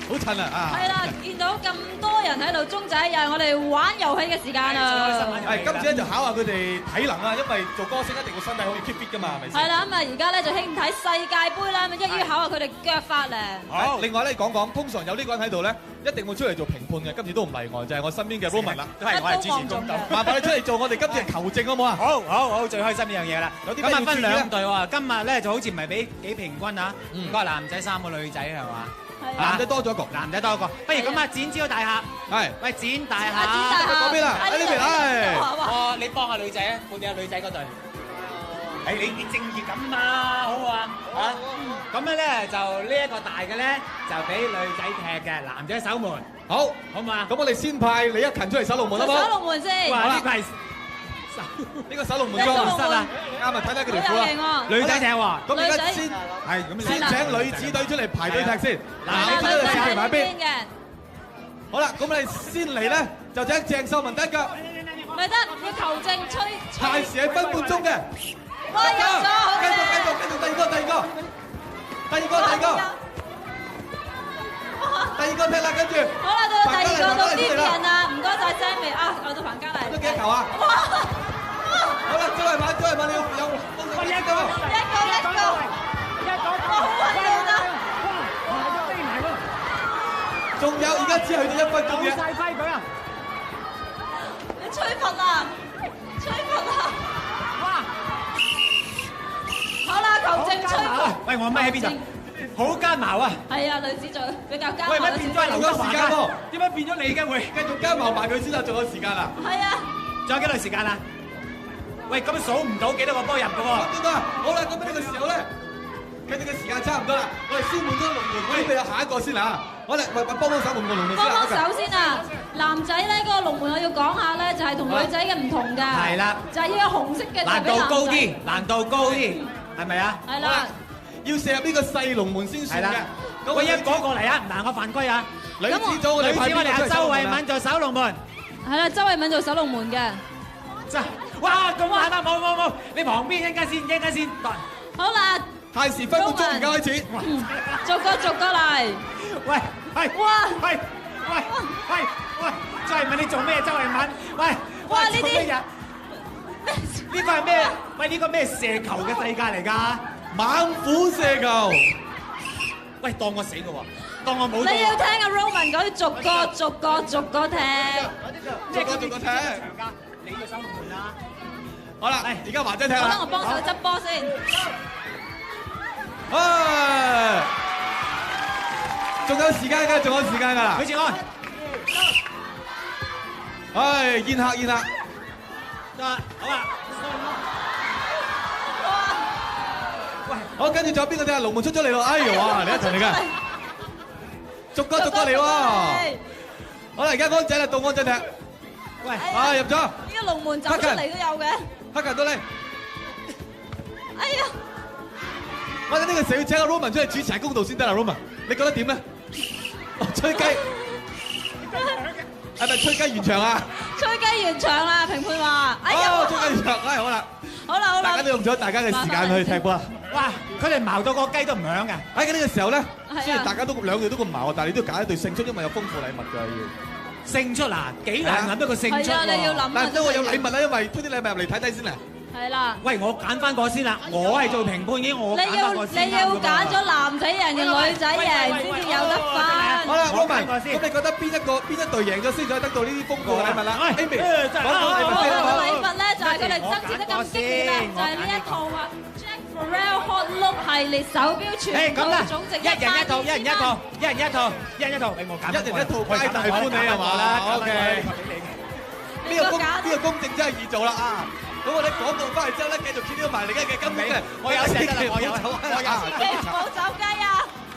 好襯啊！係啦，見到咁多人喺度鐘仔，又係我哋玩遊戲嘅時間啊！係今次咧就考下佢哋體能啊，因為做歌星一定要身體好似 keep fit 噶嘛，係咪先？係啦，咁啊而家咧就興睇世界盃啦，咁一於考下佢哋腳法咧。好，另外咧講講，通常有呢個人喺度咧，一定會出嚟做評判嘅，今次都唔例外，就係我身邊嘅 Roman 啦。都係我係主持公道。麻煩你出嚟做我哋今次嘅球證好唔好啊？好，最開心呢樣嘢啦。有啲今日分咩要注意兩隊喎，今日咧就好似唔係俾幾平均啊，應該係男仔3個女仔係嘛？男仔多咗一個，男仔多一個。不如咁啊，展昭大廈。係。喂，展大阿展大廈。廈嗰邊啦，喺呢邊，係。哦，你幫下女仔啊，伴下女仔嗰隊。誒，你正義感嘛，好啊。嚇。咁咧就呢一個大嘅咧，就俾女仔踢嘅，男仔守門。好，好嘛？咁我哋先派李一勤出嚟守龍門好唔好？守龍門先。哇！呢個係呢個守龍門裝啊，室啊，啱啊！睇睇佢條褲好有型啦。喎。女仔踢喎。咁而家先係咁先請女子隊出嚟排隊踢先，男係啦，子隊就先女仔喺排埋邊。邊嘅。好啦，咁我哋先嚟咧，就請鄭秀文第一腳，咪得，要球證吹。限時係分半鐘嘅。哇！入咗，好繼續，嘅。第二個，踢啦，跟住。好啦，到第二個到邊邊人啦，唔該曬 Sammy 啊，我到彭嘉麗。都幾多球啊？哇！好啦，周慧敏，你要有一個，哇！好混亂啊！仲有，而家只係去到1分鐘嘅。你吹罰啦！吹罰啦！好啦，球證吹罰。喂，我咪喺邊度？好奸茅啊！係啊，女子組比較奸。喂，乜變咗係劉德華㗎？喎？點解變咗你嘅會？繼續加埋佢先啦，仲有時間啦。係啊。仲有幾耐時間啊？喂，咁數唔到幾多個波入嘅喎。得啦，好啦，咁呢個時候咧，佢哋嘅時間差唔多啦，我哋先換咗龍門，我準備有下一個先啦。好啦，喂，幫手換個龍門先啦。幫手先啊！男仔咧嗰個龍門我要講下咧，就係同女仔嘅唔同㗎。係啦，就係要有紅色嘅。難度高啲，難度高啲，係咪啊？係啦。要射入呢個細龍門先算嘅。咁喂，一個過嚟啊！嗱，我犯規啊！女子組我哋派邊個出嚟守周慧龍門啊？敏做守龍門。係啦，周慧敏做守龍門嘅。真哇咁玩啊！冇，你旁邊一陣先。好啦。限時分半鐘而家開始。逐個嚟。喂，係。哇！喂，周慧敏你做咩？周慧敏，喂，哇！呢啲呢個係咩？喂，呢個咩射球嘅世界嚟㗎？猛虎射球。喂，當我死嘅喎，當我冇。你要聽阿 Roman 講，逐個踢。逐個踢。你嘅守龍門啦。好啦，而家華仔踢啦。好啦，我幫手執波先。仲有時間㗎。許志安。宴客。好啊。好，跟住仲有邊個踢啊？龍門出咗嚟咯！哎呀，哇！你一齊嚟㗎，逐個嚟喎。好啦，而家安仔啦，到安仔踢。喂，入咗。呢個龍門走出嚟都有嘅。黑球到你。哎呀！我哋呢個時候要請阿 Roman 出嚟主持公道先得啦 ，Roman，你覺得點咧？吹雞。係咪吹雞完場啊？吹雞完場啦，評判話。哎呀！吹雞完場，好啦。好啦。大家都用咗大家嘅時間去踢波啦。哇！佢哋矛到個雞都唔響嘅。喺呢個時候咧，雖然大家都兩隊都咁矛，但係你都要揀一隊勝出，因為有豐富禮物㗎要。勝出嗱，幾難諗到個勝出喎。係啊，你要諗。但係都我有禮物啦，因為推啲禮物入嚟睇睇先啦。係啦。喂，我揀翻個先啦，我係做評判嘅，我揀翻個先。你要揀咗男仔贏定女仔贏先至有得分。好啦，Roman，咁你覺得邊一隊贏咗先可以得到呢啲豐富嘅禮物啦？Amy，講到禮物先啦。禮物咧就係佢哋爭持得咁激烈啦，就係呢一套啊 Jack Farrell Hot Look 系列手錶全套總值一人一套，你我揀。一人一套，皆大歡喜係嘛？OK。呢個公正真係易做啦啊！咁我哋廣告翻嚟之後咧，繼續揭曉埋另一嘅金邊嘅。我有，唔好走雞啊！